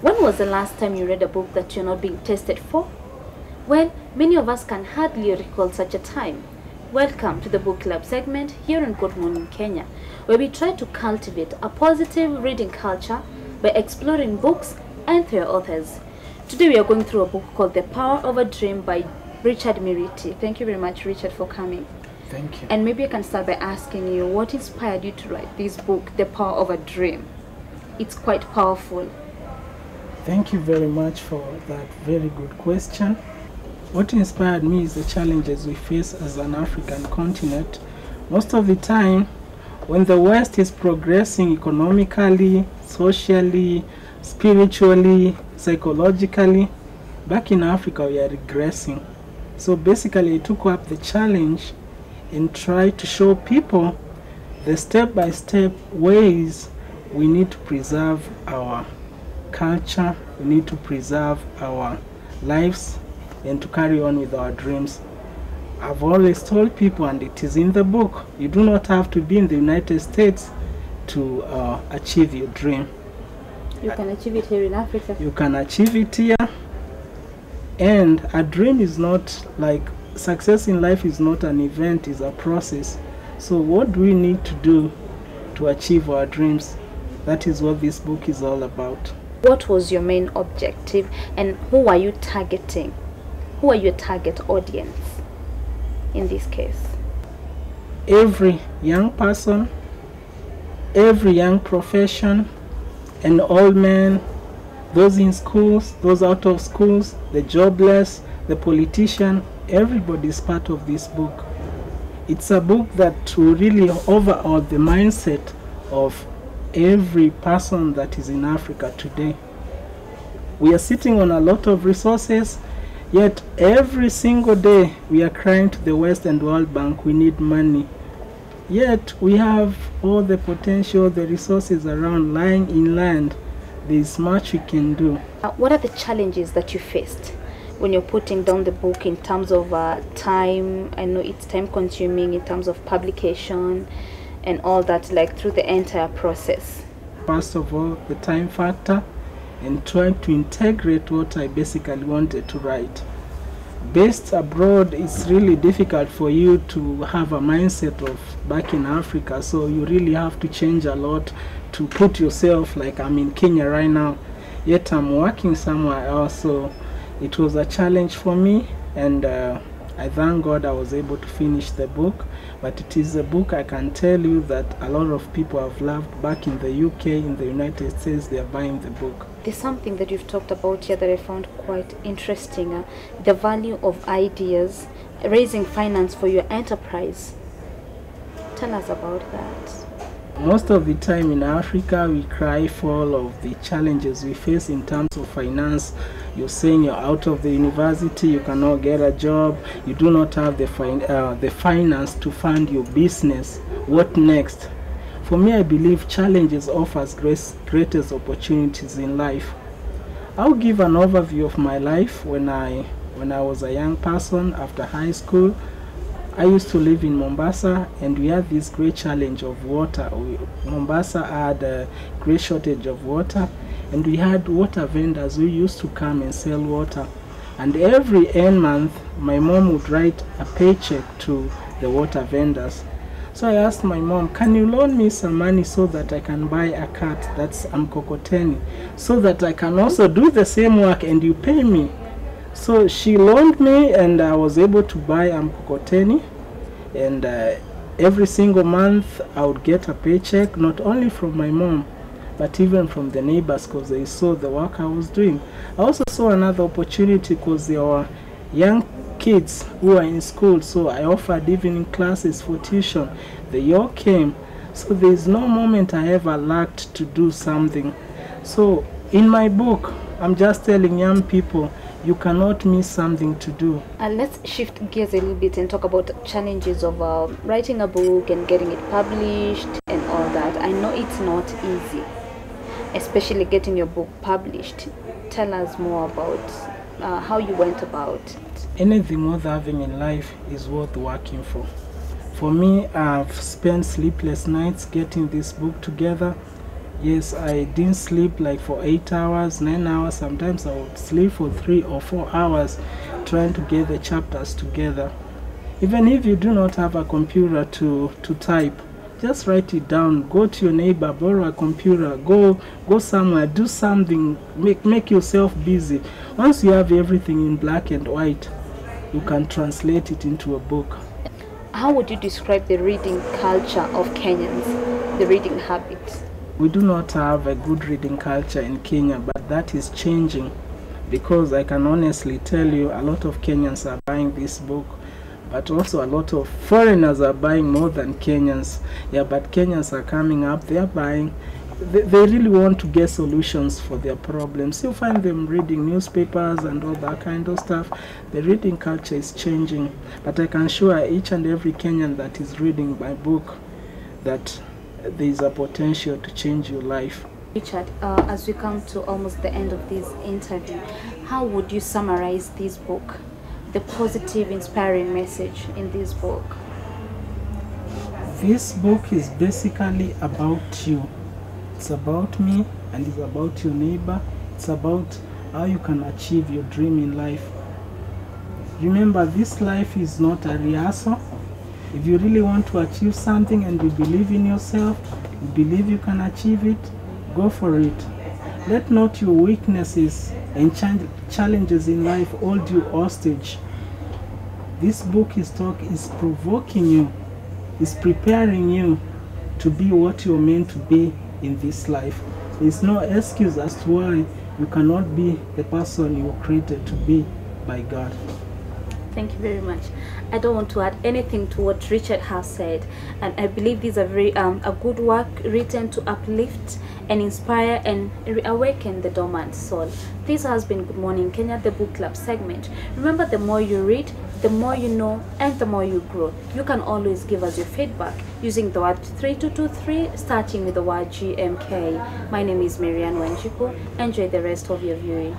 When was the last time you read a book that you're not being tested for? Well, many of us can hardly recall such a time. Welcome to the book club segment here on Good Morning Kenya, where we try to cultivate a positive reading culture by exploring books and their authors. Today we are going through a book called The Power of a Dream by Richard Miriti. Thank you very much, Richard, for coming. Thank you. And maybe I can start by asking you, what inspired you to write this book, The Power of a Dream? It's quite powerful. Thank you very much for that very good question. What inspired me is the challenges we face as an African continent. Most of the time, when the West is progressing economically, socially, spiritually, psychologically, back in Africa we are regressing. So basically I took up the challenge and tried to show people the step-by-step ways we need to preserve our culture, we need to preserve our lives, and to carry on with our dreams. I've always told people, and it is in the book, you do not have to be in the United States to achieve your dream. You can achieve it here in Africa. You can achieve it here. And a dream is not like, success in life is not an event, it's a process. So what do we need to do to achieve our dreams? That is what this book is all about. What was your main objective, and who are you targeting? Who are your target audience in this case? Every young person, every young profession, and all men, those in schools, those out of schools, the jobless, the politician, everybody is part of this book. It's a book that will really overhaul the mindset of every person that is in Africa today. We are sitting on a lot of resources, yet every single day we are crying to the West and World Bank, we need money. Yet we have all the potential, the resources around lying in land. There is much we can do. What are the challenges that you faced when you're putting down the book in terms of time? I know it's time consuming in terms of publication and all that, like through the entire process. First of all, the time factor, and trying to integrate what I basically wanted to write. Based abroad, it's really difficult for you to have a mindset of back in Africa, so you really have to change a lot to put yourself like I'm in Kenya right now, yet I'm working somewhere else. So it was a challenge for me, and I thank God I was able to finish the book. But it is a book I can tell you that a lot of people have loved. Back in the UK, in the United States, they are buying the book. There's something that you've talked about here that I found quite interesting, the value of ideas, raising finance for your enterprise. Tell us about that. Most of the time in Africa, we cry for all of the challenges we face in terms of finance. You're saying you're out of the university, you cannot get a job, you do not have the finance to fund your business. What next? For me, I believe challenges offers greatest opportunities in life. I'll give an overview of my life when I was a young person after high school. I used to live in Mombasa, and we had this great challenge of water. Mombasa had a great shortage of water, and we had water vendors who used to come and sell water. And every end month, my mom would write a paycheck to the water vendors. So I asked my mom, can you loan me some money so that I can buy a cart, that's mkokoteni, so that I can also do the same work and you pay me? So she loaned me, and I was able to buy a mkokoteni, and every single month I would get a paycheck, not only from my mom, but even from the neighbors, because they saw the work I was doing. I also saw another opportunity because there were young kids who are in school, so I offered evening classes for tuition. The year came, so there is no moment I ever lacked to do something. So in my book, I'm just telling young people, you cannot miss something to do. And let's shift gears a little bit and talk about the challenges of writing a book and getting it published and all that. I know it's not easy, especially getting your book published. Tell us more about how you went about it. Anything worth having in life is worth working for. For me, I've spent sleepless nights getting this book together. Yes, I didn't sleep like for 8 hours, 9 hours. Sometimes I would sleep for 3 or 4 hours trying to get the chapters together. Even if you do not have a computer to type, just write it down. Go to your neighbor, borrow a computer, go somewhere, do something, make yourself busy. Once you have everything in black and white, you can translate it into a book. How would you describe the reading culture of Kenyans, the reading habits? We do not have a good reading culture in Kenya, but that is changing, because I can honestly tell you a lot of Kenyans are buying this book, but also a lot of foreigners are buying more than Kenyans. Yeah, but Kenyans are coming up, they are buying. They really want to get solutions for their problems. You find them reading newspapers and all that kind of stuff. The reading culture is changing, but I can assure each and every Kenyan that is reading my book that there is a potential to change your life. Richard, as we come to almost the end of this interview, how would you summarize this book, the positive, inspiring message in this book? This book is basically about you. It's about me, and it's about your neighbor. It's about how you can achieve your dream in life. Remember, this life is not a rehearsal. If you really want to achieve something and you believe in yourself, you believe you can achieve it, go for it. Let not your weaknesses and challenges in life hold you hostage. This book is provoking you, is preparing you to be what you're meant to be in this life. There's no excuse as to why you cannot be the person you were created to be by God. Thank you very much. I don't want to add anything to what Richard has said, and I believe these are very a good work written to uplift and inspire and reawaken the dormant soul. This has been Good Morning Kenya, the book club segment. Remember, the more you read, the more you know, and the more you grow. You can always give us your feedback using the word 3223, starting with the word GMK. My name is Marianne Wanjiku. Enjoy the rest of your viewing.